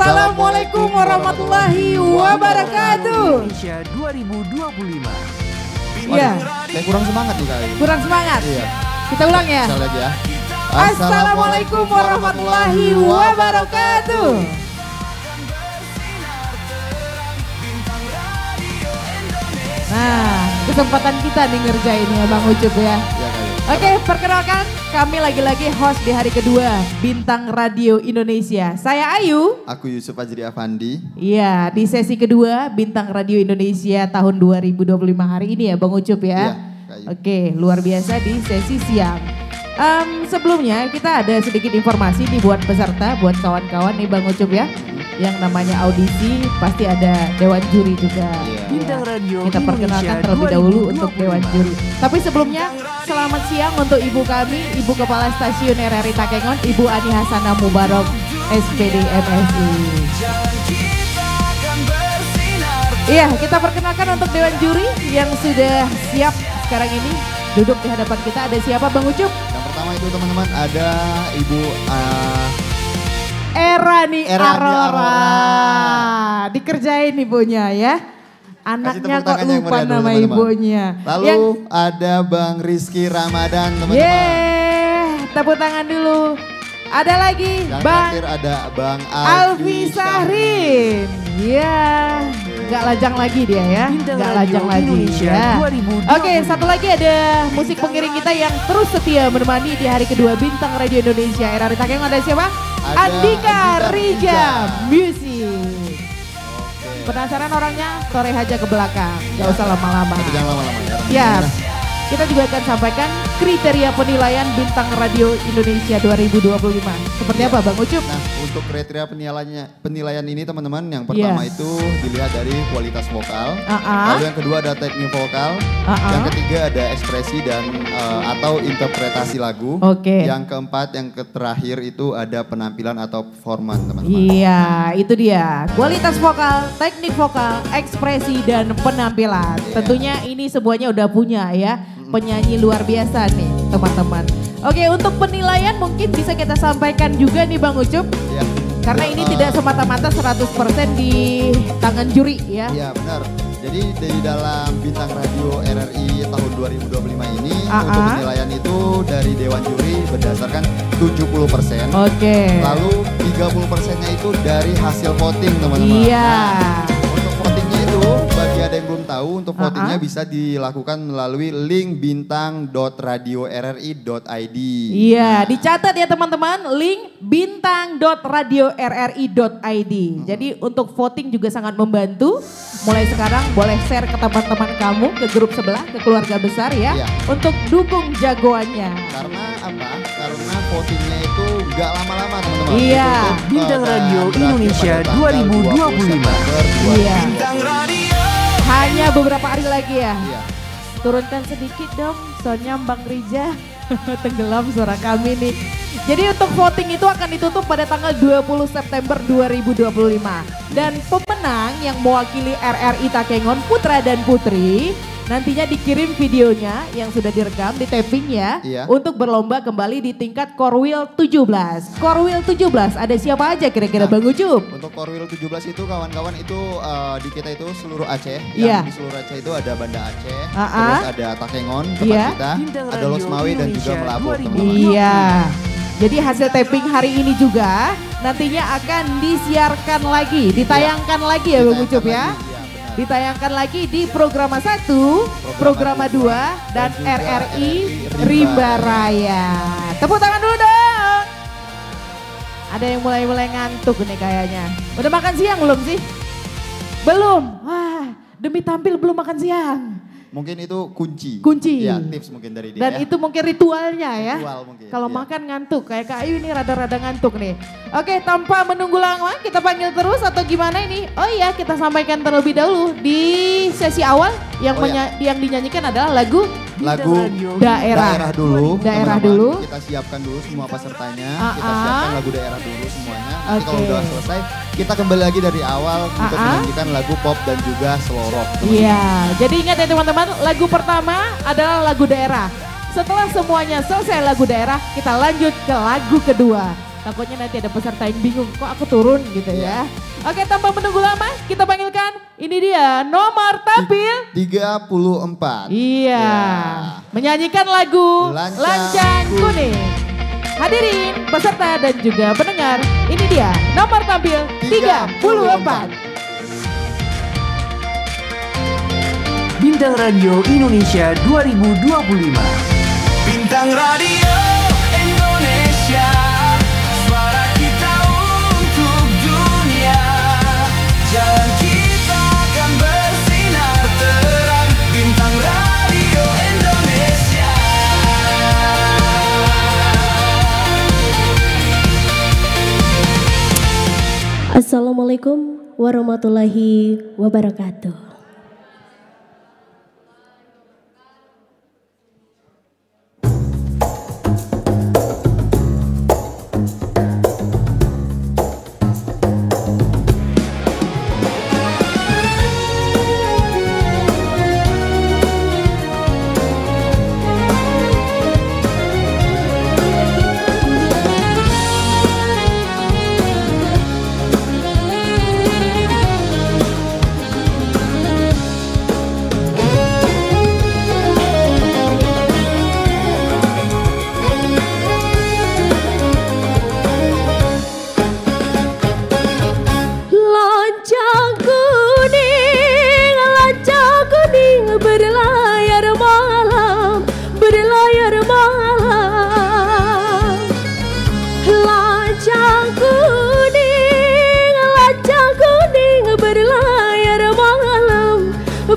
Assalamualaikum warahmatullahi wabarakatuh. Indonesia 2025. Iya. Saya kurang semangat nih kali. Kurang semangat. Iya. Kita ulang ya. Sekali lagi ya. Assalamualaikum warahmatullahi wabarakatuh. Nah, kesempatan kita nih ngerjain ya Bang Ucup ya. Iya kali. Oke, perkenalkan kami lagi-lagi host di hari kedua Bintang Radio Indonesia. Saya Ayu. Aku Yusuf Ajri Afandi. Iya, di sesi kedua Bintang Radio Indonesia tahun 2025 hari ini ya Bang Ucup ya. Iya, Kak Ayu. Oke, luar biasa di sesi siang. Sebelumnya kita ada sedikit informasi nih buat peserta, buat kawan-kawan nih Bang Ucup ya. Yang namanya audisi pasti ada Dewan Juri juga. Iya. Bintang Radio Kita perkenalkan Indonesia terlebih dahulu untuk 2025. Dewan Juri. Tapi sebelumnya selamat siang untuk Ibu kami, Ibu Kepala Stasiun RRI Takengon, Ibu Ani Hasanah Mubarok, SPD MSI. Iya, kita perkenalkan untuk Dewan Juri yang sudah siap sekarang ini duduk di hadapan kita. Ada siapa Bang Ucup? Yang pertama itu teman-teman ada Ibu Erani Erani Arora. Arora. Dikerjain ibunya ya. Anaknya tepuk kok tangan yang lupa meriah dulu, nama teman-teman. ibunya. Lalu ada Bang Rizky Ramadan teman-teman. Yeay, tepuk tangan dulu. Ada lagi Yang Bang terakhir ada Bang Alfi Sahrin. Ya, nggak lajang lagi dia ya. Bintang Nggak Radio lajang lagi Indonesia ya. 2025. Oke, satu lagi ada musik pengiring kita yang terus setia menemani di hari kedua Bintang Radio Indonesia. RRI Takengon ada siapa? Ada Andika Andika Rija Rija. Music. Oke. Penasaran orangnya? Sore aja ke belakang. Gak usah lama-lama. Tapi jangan lama-lama ya. Ya, kita juga akan sampaikan kriteria penilaian Bintang Radio Indonesia 2025. Seperti apa Bang Ucup? Nah, untuk kriteria penilaian ini teman-teman, yang pertama Iya. itu dilihat dari kualitas vokal. Ah-ah. Lalu yang kedua ada teknik vokal. Yang ketiga ada ekspresi dan atau interpretasi lagu. Oke. Yang keempat, yang terakhir itu ada penampilan atau performan teman-teman. Iya, itu dia. Kualitas vokal, teknik vokal, ekspresi, dan penampilan. Iya. Tentunya ini semuanya udah punya ya. Penyanyi luar biasa nih teman-teman. Oke, untuk penilaian mungkin bisa kita sampaikan juga nih Bang Ucup. Iya. Karena ini tidak semata-mata 100% di tangan juri ya. Iya benar. Jadi dari dalam Bintang Radio RRI tahun 2025 ini Ah, untuk ah. penilaian itu dari Dewan Juri berdasarkan 70%. Oke. Lalu 30%-nya itu dari hasil voting teman-teman. Iya. Nah, untuk votingnya itu bagi ada yang belum tahu, untuk votingnya Ah, ah. bisa dilakukan melalui link bintang.radiorri.id. Iya, Nah, dicatat ya teman-teman, link bintang.radiorri.id. Jadi untuk voting juga sangat membantu. Mulai sekarang boleh share ke teman-teman kamu, ke grup sebelah, ke keluarga besar ya. Iya. Untuk dukung jagoannya. Karena apa? Karena votingnya itu nggak lama-lama teman-teman. Iya. Ditutup, Bintang dan Radio berakhir Indonesia pada tanggal 2025. 20 September Iya. 2025. Hanya beberapa hari lagi ya. Iya. Turunkan sedikit dong, soalnya Bang Rija tenggelam suara kami nih. Jadi untuk voting itu akan ditutup pada tanggal 20 September 2025. Dan pemenang yang mewakili RRI Takengon Putra dan Putri nantinya dikirim videonya yang sudah direkam, di taping ya. Iya. Untuk berlomba kembali di tingkat Korwil 17. Korwil 17 ada siapa aja kira-kira Nah, Bang Ucup? Untuk Korwil 17 itu kawan-kawan itu di kita itu seluruh Aceh. Iya. Yang di seluruh Aceh itu ada Banda Aceh, Ah, terus ah. ada Takengon tempat Iya. kita, Bintang ada Radio Losmawi dan juga Indonesia Melabur 2025. teman-teman. Iya. Jadi hasil taping hari ini juga nantinya akan disiarkan lagi, ditayangkan lagi ya Bang Ucup ya. Iya, benar. Ditayangkan lagi di Programa 1, Programa 2, dan juga RRI Rimba Rimba Raya. Tepuk tangan dulu dong. Ada yang mulai ngantuk nih kayaknya. Udah makan siang belum sih? Belum. Wah, demi tampil belum makan siang. Mungkin itu kunci. Kunci. Ya, tips mungkin dari dia. Dan ya. itu mungkin ritualnya ya. Ritual mungkin, Kalau iya. makan ngantuk, kayak Kak Ayu ini rada-rada ngantuk nih. Oke, tanpa menunggu lama kita panggil terus atau gimana ini? Oh iya, kita sampaikan terlebih dahulu di sesi awal yang Oh iya. yang dinyanyikan adalah lagu Lagu Daerah. dulu. Daerah teman-teman. dulu. Kita siapkan dulu semua pesertanya. Ah, Kita ah. siapkan lagu daerah dulu semuanya. Nanti kalau Oke. udah selesai, kita kembali lagi dari awal untuk Ah, ah. menyanyikan lagu pop dan juga slow rock. teman-teman. Iya, jadi ingat ya teman-teman, lagu pertama adalah lagu daerah. Setelah semuanya selesai lagu daerah, kita lanjut ke lagu kedua. Takutnya nanti ada peserta yang bingung, kok aku turun gitu ya. Oke, tanpa menunggu lama, kita panggilkan. Ini dia nomor tampil 34. Iya, Ya. menyanyikan lagu Lancang Lancang Kuning. Hadirin, peserta dan juga pendengar, ini dia nomor tampil 34. Bintang Radio Indonesia 2025. Bintang Radio Indonesia, suara kita untuk dunia. Jalan kita akan bersinar terang. Bintang Radio Indonesia. Assalamualaikum warahmatullahi wabarakatuh.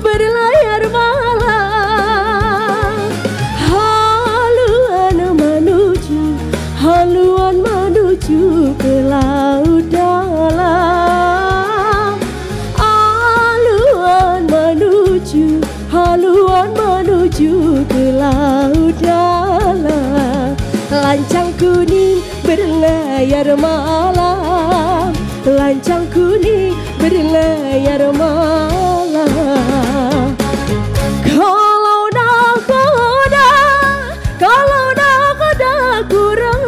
Berlayar malam, haluan menuju ke laut dalam, haluan menuju ke laut dalam. Lancang kuning berlayar malam, lancang kuning berlayar malam. Kalau nakoda kurang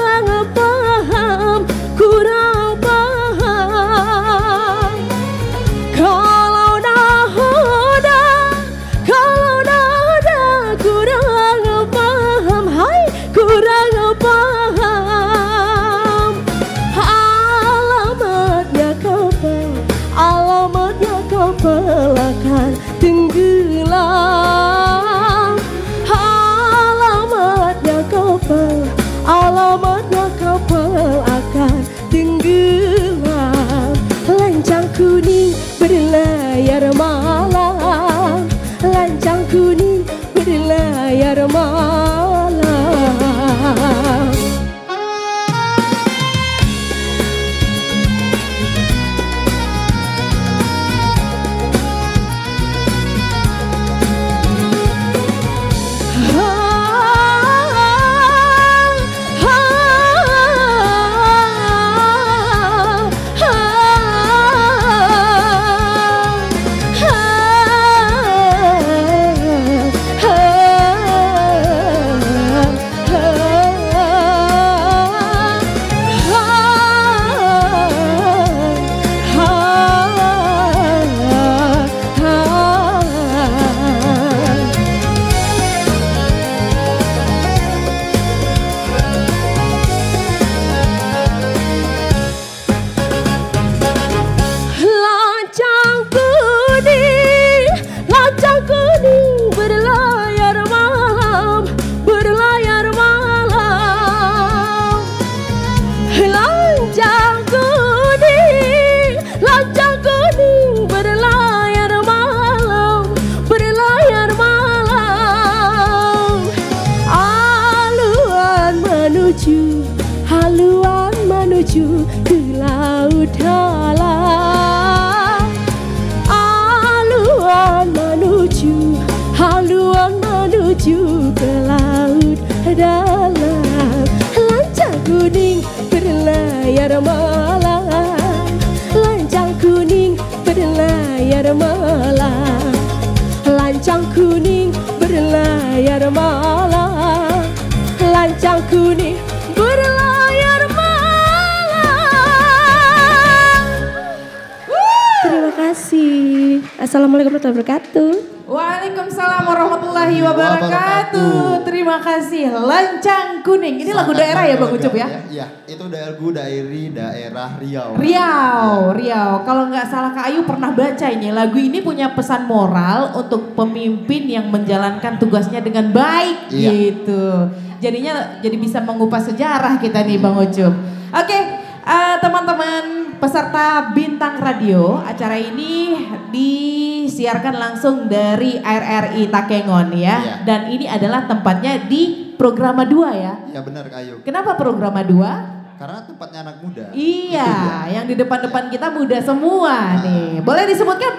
paham. Kalau nahoda kurang paham, hai kurang paham. Alamatnya kapal akan tenggelam. Alamatnya kapal akan tenggelam. Lancang kuning berlayar malam, lancang kuning berlayar malam. Haluan menuju ke laut dalam, haluan menuju ke laut dalam. Lancang kuning berlayar malam, lancang kuning berlayar malam, lancang kuning berlayar malam, lancang kuning berlayar malam. kasih. Assalamualaikum warahmatullahi wabarakatuh. Waalaikumsalam warahmatullahi wabarakatuh. Terima kasih. Lancang Kuning. Ini lagu daerah ya Bang Ucup ya? Iya, itu lagu dari daerah Riau. Riau. Kalau nggak salah Kak Ayu pernah baca ini. Lagu ini punya pesan moral untuk pemimpin yang menjalankan tugasnya dengan baik gitu. Jadinya jadi bisa mengupas sejarah kita nih Bang Ucup. Oke, teman-teman peserta Bintang Radio, acara ini disiarkan langsung dari RRI Takengon ya. Dan ini adalah tempatnya di Programa 2 ya. Iya benar Kak Ayu. Kenapa Programa 2? Karena tempatnya anak muda. Iya, yang di depan-depan kita muda semua nih. Boleh disebutkan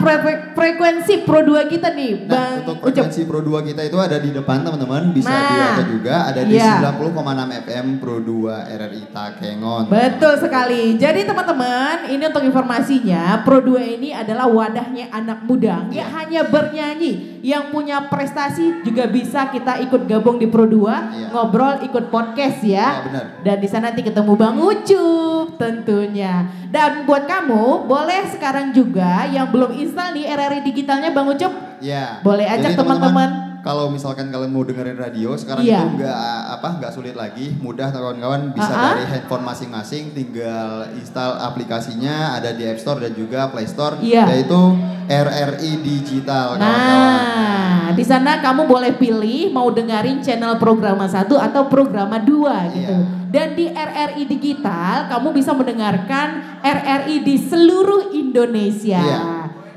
frekuensi Pro 2 kita nih, Bang Untuk frekuensi Pro 2 kita itu ada di depan teman-teman, bisa dilihat juga ada di 90,6 FM Pro 2 RRI Takengon. Betul sekali. Jadi teman-teman, ini untuk informasinya, Pro 2 ini adalah wadahnya anak muda. Nggak hanya bernyanyi, yang punya prestasi juga bisa kita ikut gabung di Pro 2, ngobrol, ikut podcast ya. Benar. Dan di sana nanti ketemu Bang Ucup tentunya. Dan buat kamu boleh sekarang juga yang belum install nih RRI digitalnya Bang Ucup. Iya. Boleh ajak teman-teman. Kalau misalkan kalian mau dengerin radio sekarang itu nggak sulit lagi, mudah kawan-kawan bisa dari handphone masing-masing, tinggal install aplikasinya, ada di App Store dan juga Play Store, yaitu RRI Digital. Nah, di sana kamu boleh pilih mau dengerin channel Programa 1 atau Programa 2 gitu. Dan di RRI Digital kamu bisa mendengarkan RRI di seluruh Indonesia.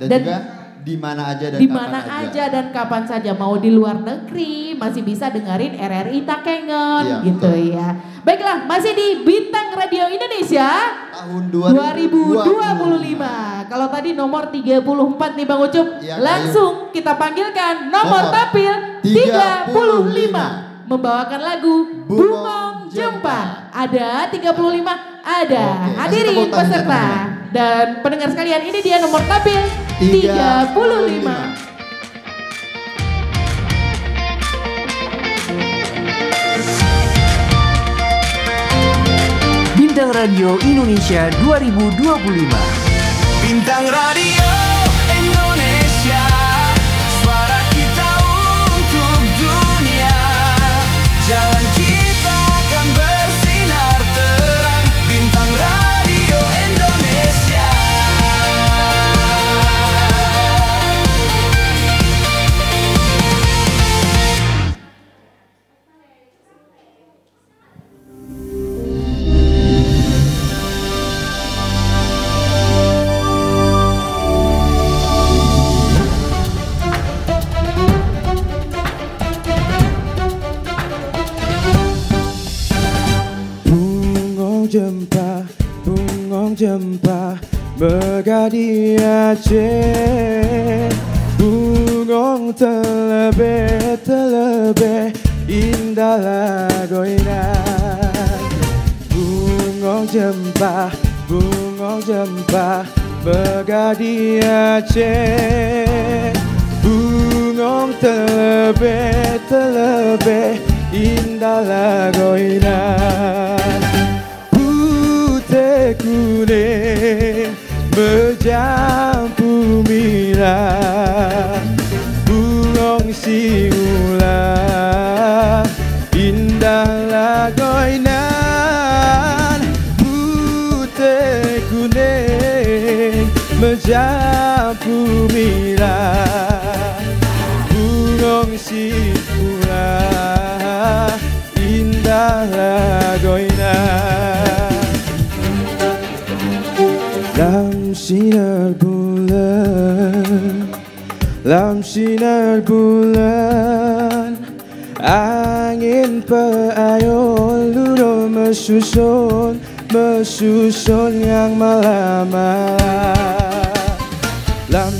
Dan juga di mana aja dan kapan saja. Mau di luar negeri masih bisa dengerin RRI Takengon gitu ya. Baiklah, masih di Bintang Radio Indonesia tahun 2025. Kalau tadi nomor 34 nih Bang Ucup, langsung kita panggilkan nomor tampil 35 membawakan lagu Bungong Jempa. Ada 35, ada. Hadirin peserta dan pendengar sekalian, ini dia nomor tampil 35. Bintang Radio Indonesia 2025. Bintang Radio Indonesia, suara kita untuk dunia. Jalan kita akan bersinar terang. Bintang Radio Indonesia. Bungong jempa bergadi Aceh. Bungong terlebih indah lagoinan. Bungong jempa bergadi Aceh. Bungong terlebih indah lagoinan. Kuning bercampur merah, bungong siulah indah lagoinan. Putih kuning bercampur merah, bungong siulah indah lagoinan. Dalam sinar bulan, angin payung luruh mesusun yang malam-malam. Dalam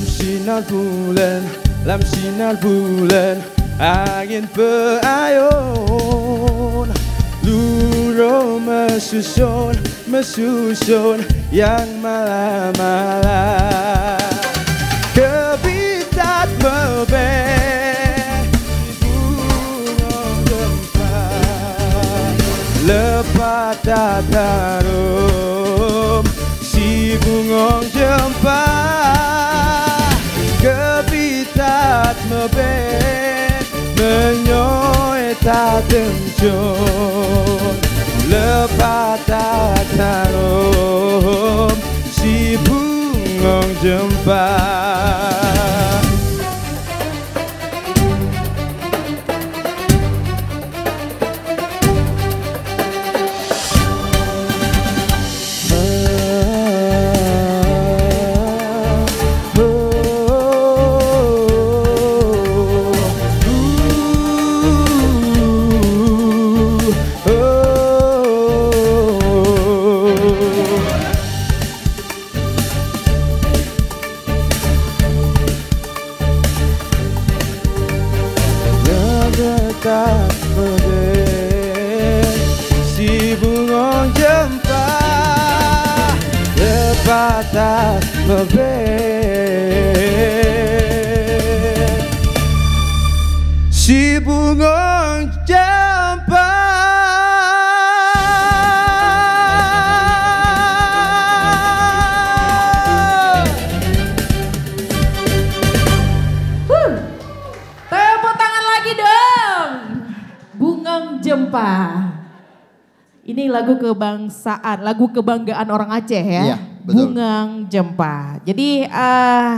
sinar bulan, angin payung luruh mesusun yang malam-malam. Kebitat mebeh bungong jempa, lepat tarum si bungong jempa. mebe menyoe tateng jon lepata tarom si bungong jempa. Si bungong jempa lepata mebe si bungong jempa. Tepuk tangan lagi dong. Bungong Jempa. Ini lagu kebangsaan, lagu kebanggaan orang Aceh ya. Iya, betul. Bungong Jempa. Jadi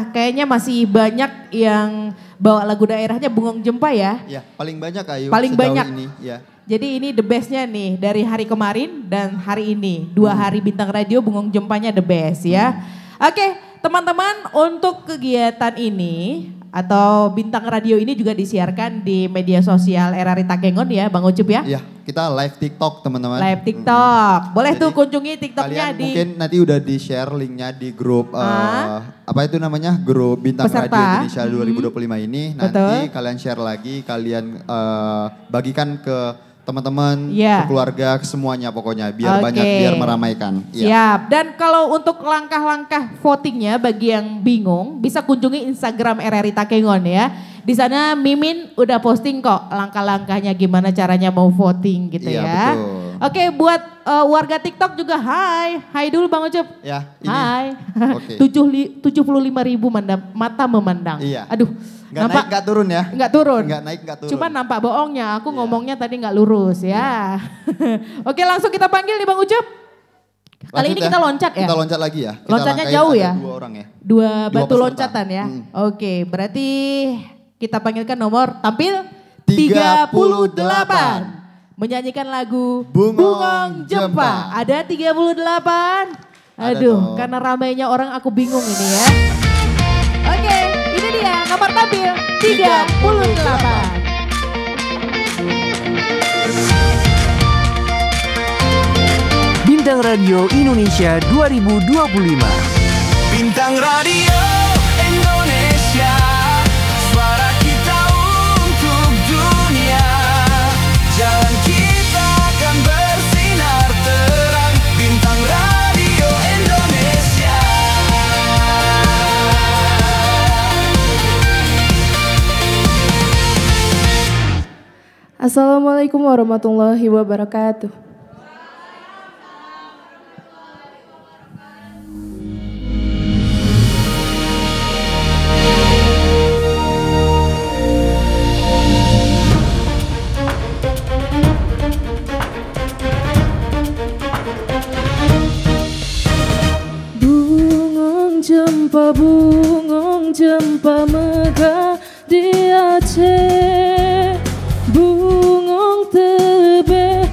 kayaknya masih banyak yang bawa lagu daerahnya Bungong Jempa ya. Ya, paling banyak Ayu. Paling sejauh banyak. Ini, ya. Jadi ini the bestnya nih dari hari kemarin dan hari ini. 2 hari Bintang Radio Bungong Jempanya the best ya. Oke teman-teman, untuk kegiatan ini atau Bintang Radio ini juga disiarkan di media sosial RRI Takengon ya Bang Ucup ya. Iya, kita live TikTok teman-teman. Live TikTok. Boleh Jadi, tuh kunjungi TikToknya kalian di mungkin nanti udah di-share linknya di grup apa itu namanya? Grup Bintang Peserta. Radio Indonesia 2025 ini. Nanti Betul. kalian share lagi, kalian bagikan ke teman-teman, Iya. ke keluarga, ke semuanya pokoknya biar Oke. banyak, biar meramaikan. Iya. Siap. Dan kalau untuk langkah-langkah votingnya bagi yang bingung bisa kunjungi Instagram RRI Takengon ya. Di sana Mimin udah posting kok langkah-langkahnya gimana caranya mau voting gitu Iya, ya. betul. Oke, buat warga TikTok juga hai. Hai dulu Bang Ucup. Ya, ini. Hai. Oke. 75.000 mata memandang. Iya. Aduh. Nggak naik, nggak turun ya? Nggak turun. Nggak naik, nggak turun. Cuma nampak bohongnya. Aku Iya. ngomongnya tadi nggak lurus ya. Oke, langsung kita panggil nih Bang Ucup. Kali Lanjut ini ya. kita loncat ya? Kita loncat lagi ya. Kita Loncatnya langkahin jauh ada ya? 2 orang ya. 2 batu peserta. loncatan ya. Oke, berarti kita panggilkan nomor tampil 38. menyanyikan lagu Bungong Jempa. Ada 38. Ada Aduh, dong. karena ramainya orang aku bingung ini ya. Oke, ini dia nomor tampil 38. Bintang Radio Indonesia 2025. Bintang Radio Indonesia, suara kita untuk dunia. Jalan kita akan bersinar terang. Bintang Radio Indonesia. Assalamualaikum warahmatullahi wabarakatuh. Bungong jempa megah di Aceh, bungong terlebih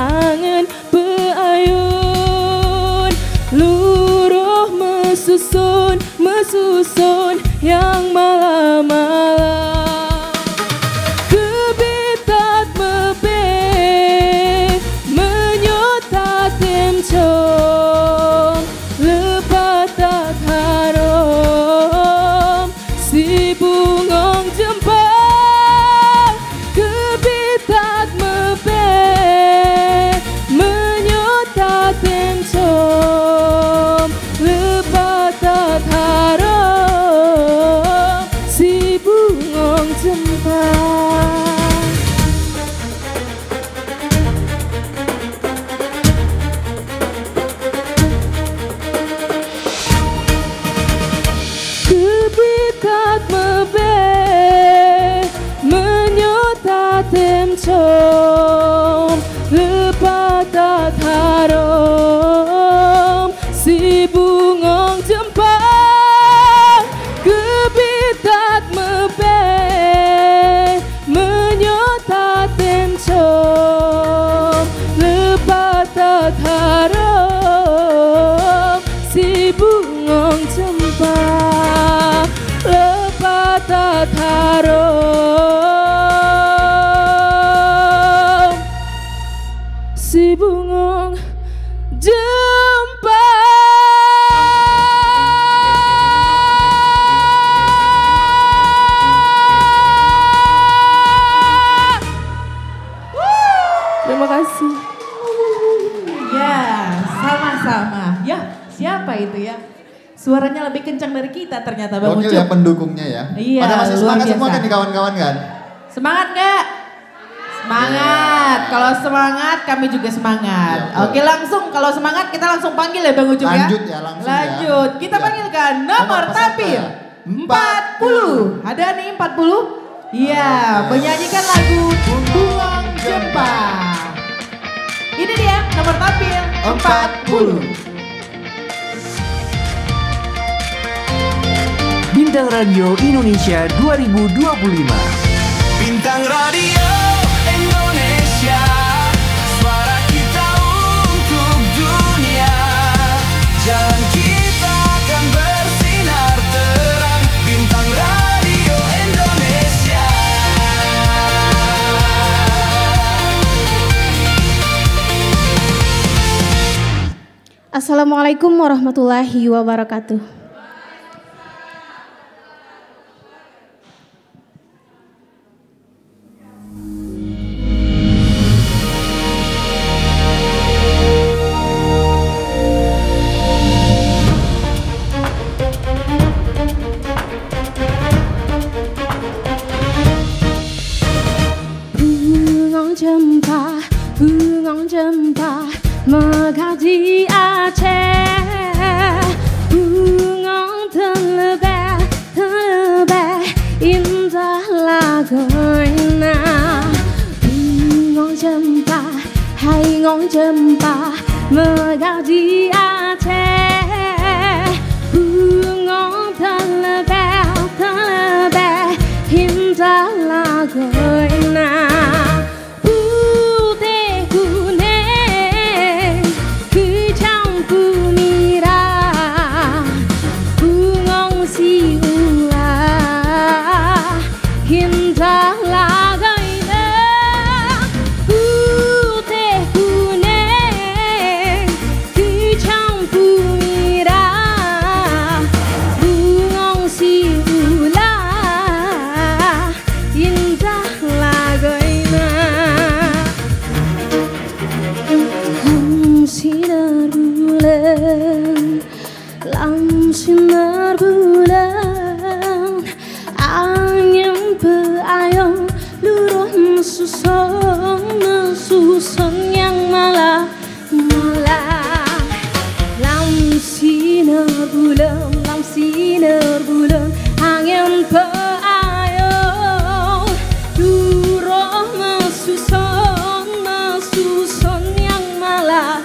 berangan beayun, luruh mesusun yang malam-malam. Kebitat mebe menyota temcong, lepat tak harum si bungong jempol. Kebitat mebe menyota temcong, lepat tak harum si bungong jempol. Kebitat mebe menyota temcom, lepat tak harum si bungong jempol. Kebitat mebe menyota temcom, lepat tak harum si bungong jempol, lepat tak harum si bungong jempol. Terima kasih. Ya, sama-sama. Ya, siapa itu ya? Suaranya lebih kencang dari kita ternyata Bang Gokil Ucup. ya pendukungnya ya. Iya, Pada masih luar semangat biasa. semua kan nih kawan-kawan kan? Semangat nggak? Semangat. Kalau semangat kami juga semangat. Iya, Oke, langsung kalau semangat kita langsung panggil ya Bang Ucup ya. Lanjut ya, langsung ya. Lanjut. Kita Ya. panggilkan nomor Nomor peserta. tampil 40. Ada nih 40? Iya, menyanyikan lagu Buang Jempah. Ini dia nomor tampil 40. Bintang Radio Indonesia 2025. Bintang Radio Indonesia, suara kita untuk dunia. Jalan kita akan bersinar terang. Bintang Radio Indonesia. Assalamualaikum warahmatullahi wabarakatuh. Bunga jempah mekar di Aceh, bunga terlebih indah laguna. Bunga jempah, hai ngong jempah mekar di Aceh, bunga terlebih indah laguna. Sinar bulan, angin berayun, luruh mesusun yang malam-malam. Lam sinar bulan, angin berayun, luruh mesusun yang malam-malam.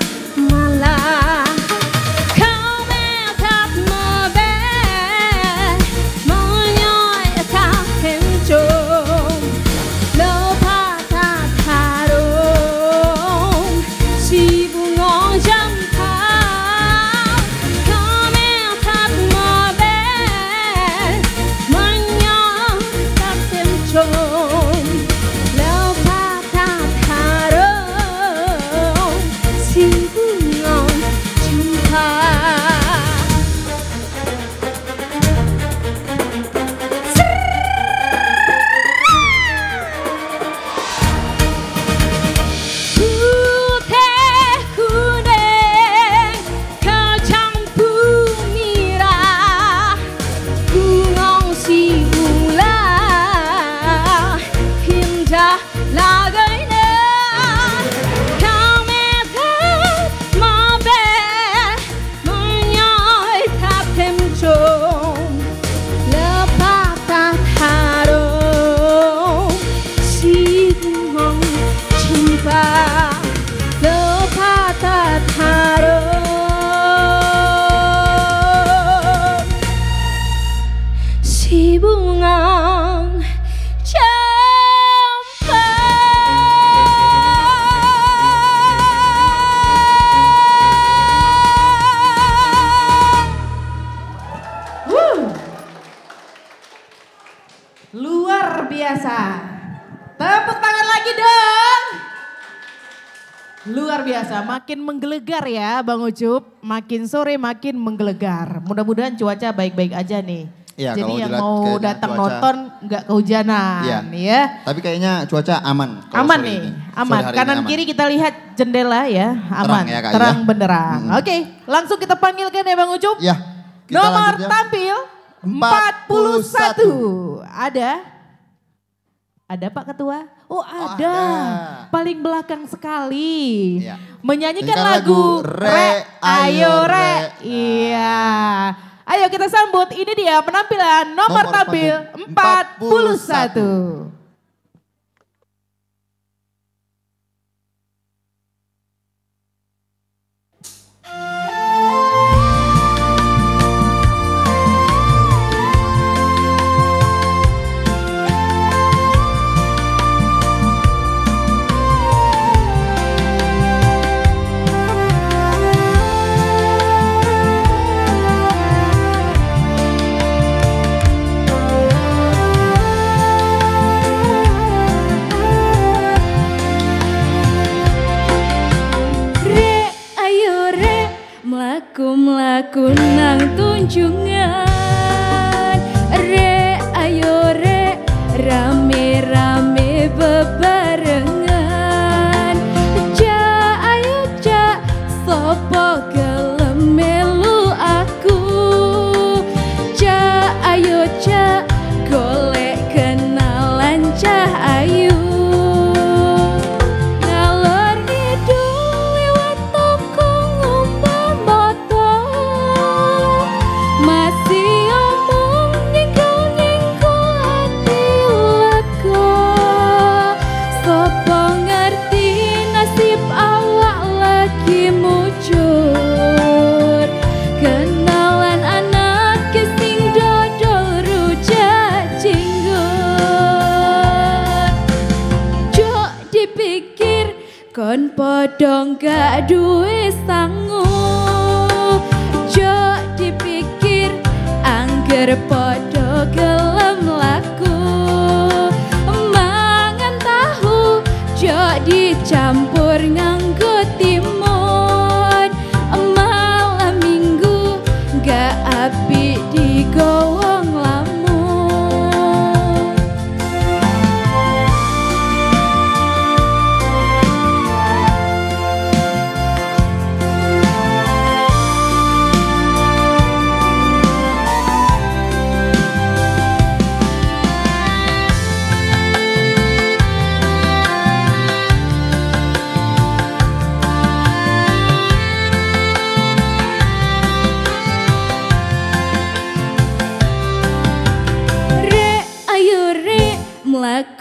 makin menggelegar ya Bang Ucup. Makin sore makin menggelegar. Mudah-mudahan cuaca baik-baik aja nih. Ya, jadi yang kalau mau datang nonton nggak kehujanan ya. Tapi kayaknya cuaca aman. Aman nih, aman. Kanan kiri kita lihat jendela ya, aman. Terang, ya, Kak, terang benderang. Oke, langsung kita panggilkan ya Bang Ucup. Ya. Nomor tampil 41. Ada Pak Ketua? Oh ada. Paling belakang sekali. Ya. Menyanyikan lagu Re Ayo Re. Iya. Ayo kita sambut, ini dia penampilan nomor tampil 41. Mlaku nang tunjungan, re ayo re, rame-rame bebarengan. Ja ayo ja, sopo gelem melu aku. Ja ayo ja, golek kenalan cah ayu. Kon podong gak duwe sangu, jo dipikir angger podo gelem laku. Mangan tahu jo dicampur nganggo timun, malam minggu gak apik digowong lamun.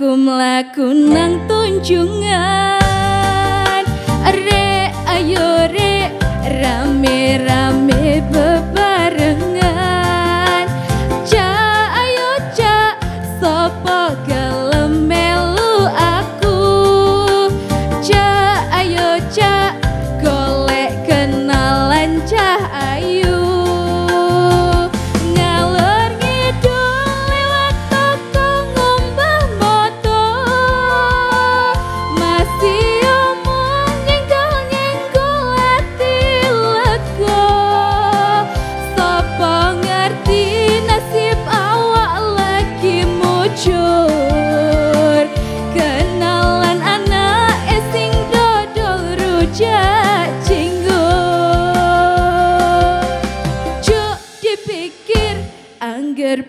Mlaku nang tunjungan, re ayo re, rame-rame bebarengan. Ja ayo ja, sopo gelem melu aku. Ja ayo ja, golek kenalan cah ayu.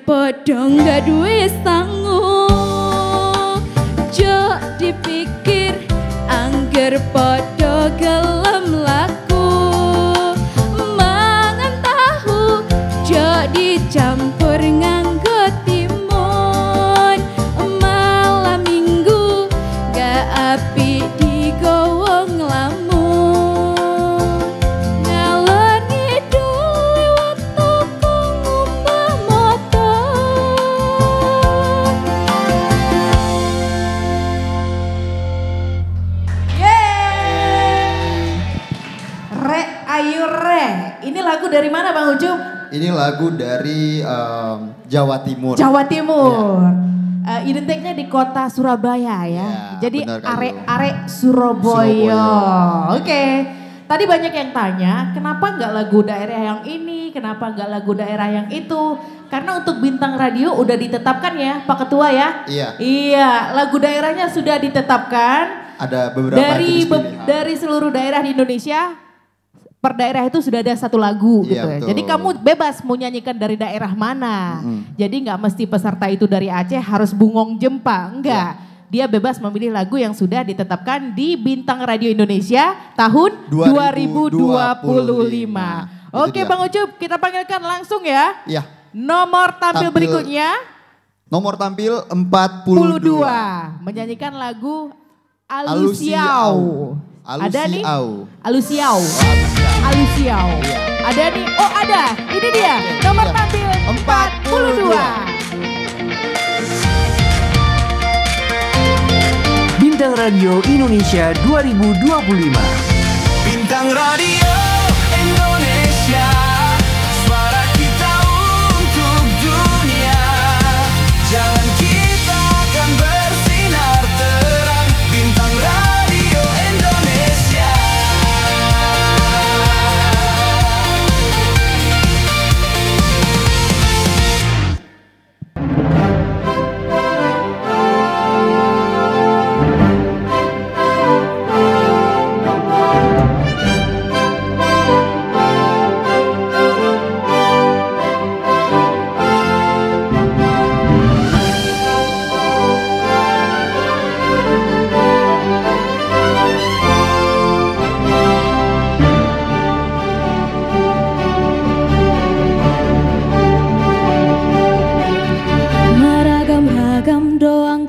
Podong gak duwe sangu, jo dipikir angger podo gelem laku. Mangan tahu jo dicampur nganggo timun, malam minggu gak apik digowong lamun. Ini lagu dari mana Bang Ucup? Ini lagu dari Jawa Timur. Jawa Timur. Ya. Identiknya di kota Surabaya ya. Jadi arek-arek Surabaya. Oke. Tadi banyak yang tanya, kenapa nggak lagu daerah yang ini, kenapa nggak lagu daerah yang itu? Karena untuk bintang radio udah ditetapkan ya, Pak Ketua ya. Iya. Iya, lagu daerahnya sudah ditetapkan. Ada beberapa dari seluruh daerah di Indonesia. Per daerah itu sudah ada satu lagu gitu ya. Jadi kamu bebas mau nyanyikan dari daerah mana. Jadi nggak mesti peserta itu dari Aceh harus Bungong Jempa, enggak. Dia bebas memilih lagu yang sudah ditetapkan di Bintang Radio Indonesia tahun 2025. Oke Bang Ucup, kita panggilkan langsung ya. Iya. Nomor tampil berikutnya. Nomor tampil 42. Menyanyikan lagu Alusiau. Ada nih Alusiau. Ada nih, oh ada, ini dia nomor tampil 42. Bintang Radio Indonesia 2025. Bintang Radio Indonesia, suara kita untuk dunia. Jalan kita akan bersinar terang. Bintang Radio Indonesia.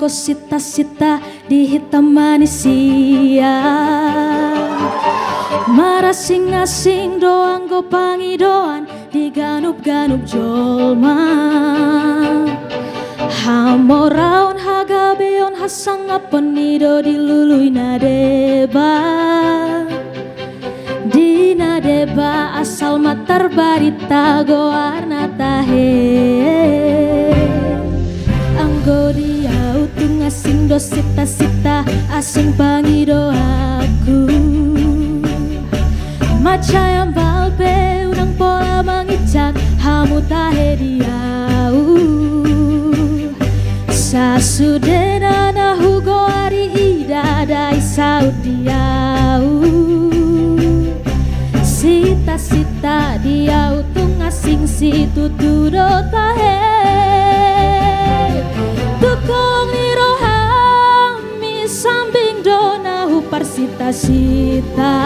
Sita-sita di hitam manisia, marasing-asing doang go pangidoan di ganup-ganup jolma. Hamoraon hagabeon hasang aponido di lului nadeba. Di nadeba asal matar barita goarna tahe. Anggo dia utung asing do sita-sita asing pangido aku. Maca yang balbe unang pola mangicak hamu tahe diau. Sasudena nahu goari ida dai saudiau. Sita-sita dia utung asing situ tudo tahe. Tukong ni rohami sambing dona hupar sita-sita.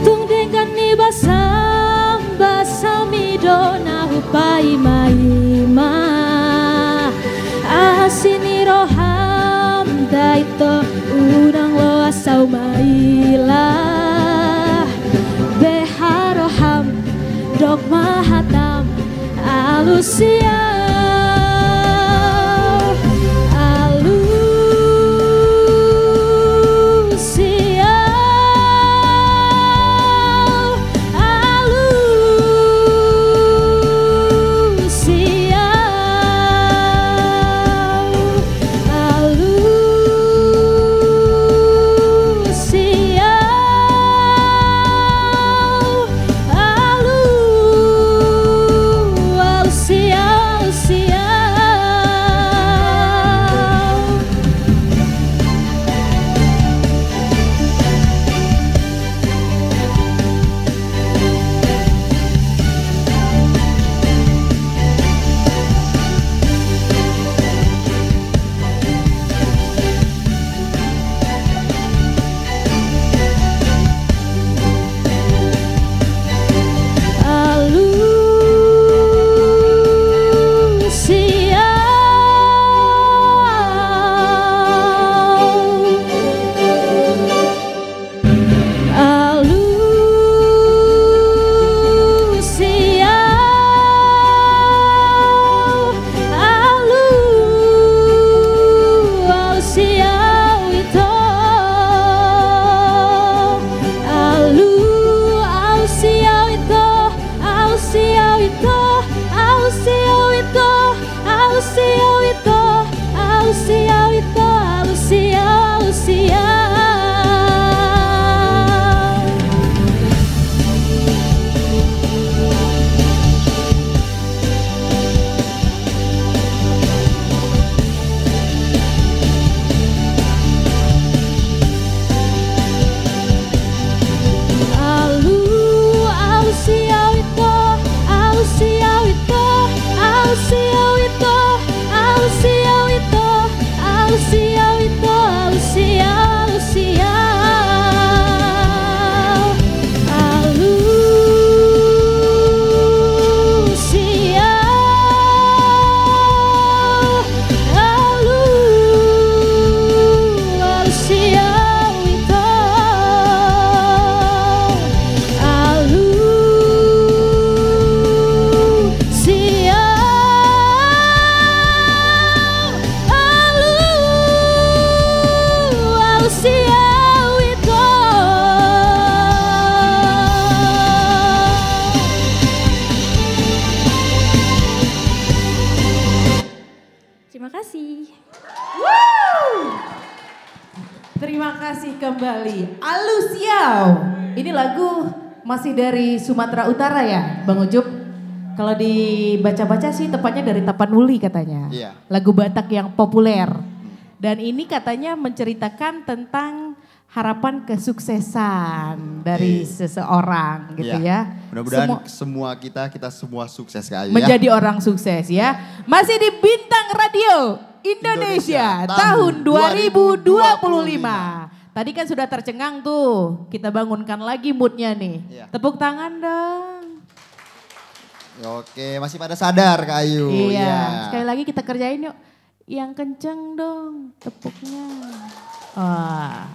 Tung dengan ni basam-basami dona hupai maima. Asini roham daito udang lo asau mailah. Beharoham dok mahatam alusia. kembali. Alusiau. Ini lagu masih dari Sumatera Utara ya, Bang Ucup? Kalau dibaca-baca sih tepatnya dari Tapanuli katanya. Iya. Lagu Batak yang populer. Dan ini katanya menceritakan tentang harapan kesuksesan dari seseorang gitu ya. Mudah-mudahan semua kita semua sukses kali ya. Menjadi orang sukses ya. Masih di Bintang Radio Indonesia tahun 2025. Tadi kan sudah tercengang tuh, kita bangunkan lagi moodnya nih. Iya. Tepuk tangan dong. Oke, masih pada sadar Kak Ayu. Iya, Ya. sekali lagi kita kerjain yuk. Yang kenceng dong tepuknya. Wah,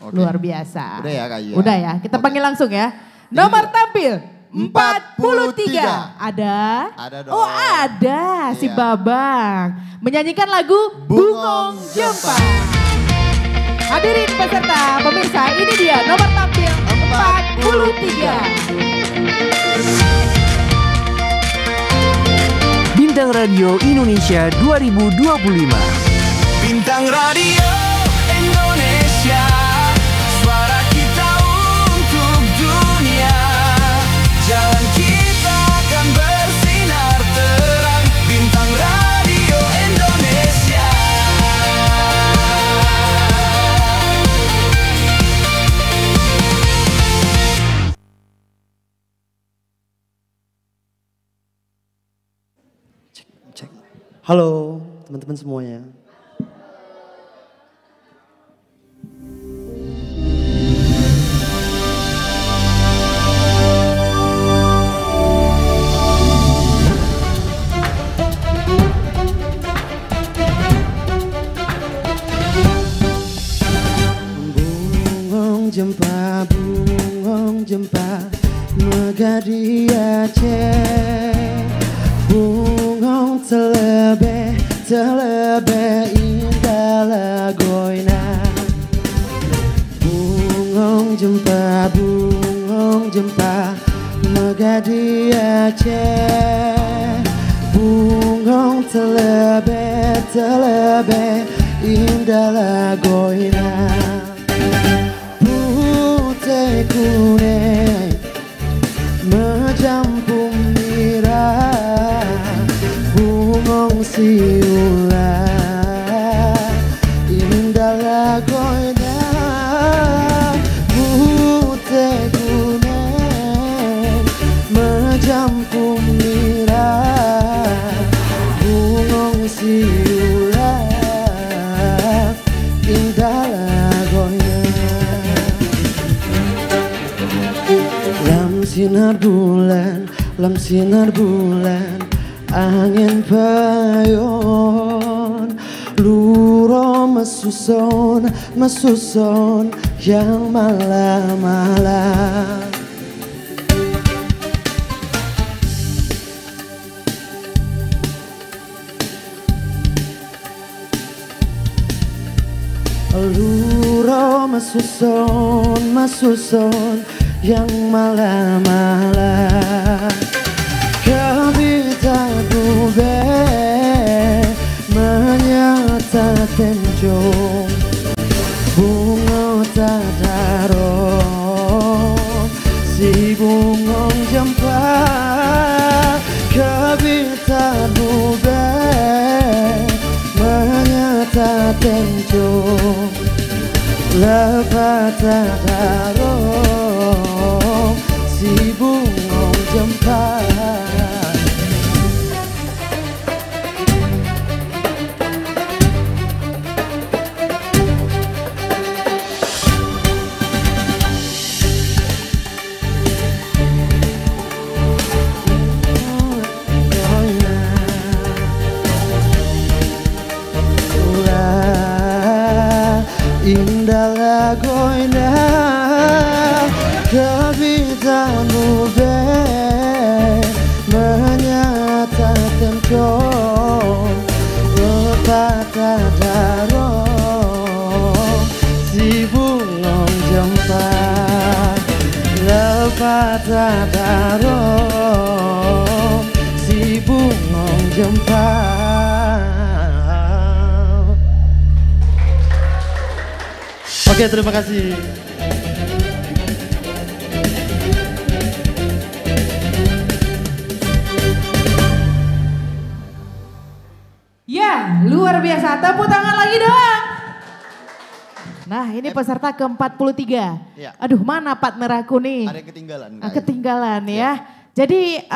Oke. luar biasa. Udah ya Kak Ayu. Udah ya, kita panggil langsung ya. Nomor tampil 43. Ada? Ada dong. Oh ada, si Iya. Babang. Menyanyikan lagu Bungong Jempang. Hadirin peserta, pemirsa, ini dia nomor tampil 43. Bintang Radio Indonesia 2025. Bintang Radio Indonesia, suara kita untuk dunia. Jalan kita akan bersinar terang. Bintang Radio Indonesia. Cek. Halo teman-teman semuanya. Bungong jempa megadi Aceh. Bungong terlebih indah lagoina. Bungong jempa megadi Aceh. Bungong terlebih indah lagoina. Putih kuning mencampur merah. Bungong siula indah lagoina. Putih kuning mencampur merah. Bungong siula indah lagoina. Lam sinar bulan, angin payun, luro mesusun yang malam-malam. Luro mesusun yang malam-malam. Kabita dube menyata tenjong. Bunga tadaro si bungong jempa. Kabita dube menyata tenjong. Lepas tadaro si bungong jempa. Indah lagoina kabitamu be menyatakan kau lepata daro si bungong jempa. Lepata daro si bungong jempa. Oke, terima kasih. Ya, luar biasa. Tepuk tangan lagi dong. Nah, ini peserta ke-43. Ya. Aduh, mana partner aku nih? Ada yang ketinggalan. Ketinggalan ya. Jadi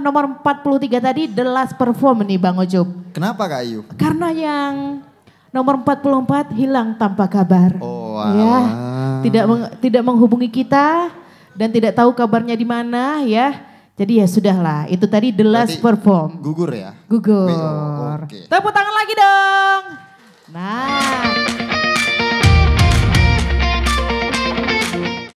nomor 43 tadi The Last Perform nih Bang Ucup. Kenapa Kak Ayu? Karena yang nomor 44 hilang tanpa kabar. Oh, ya. Tidak menghubungi kita dan tidak tahu kabarnya di mana ya. Jadi ya sudahlah, itu tadi The Last Perform. Gugur ya? Gugur. Okay. Tepuk tangan lagi dong. Nah,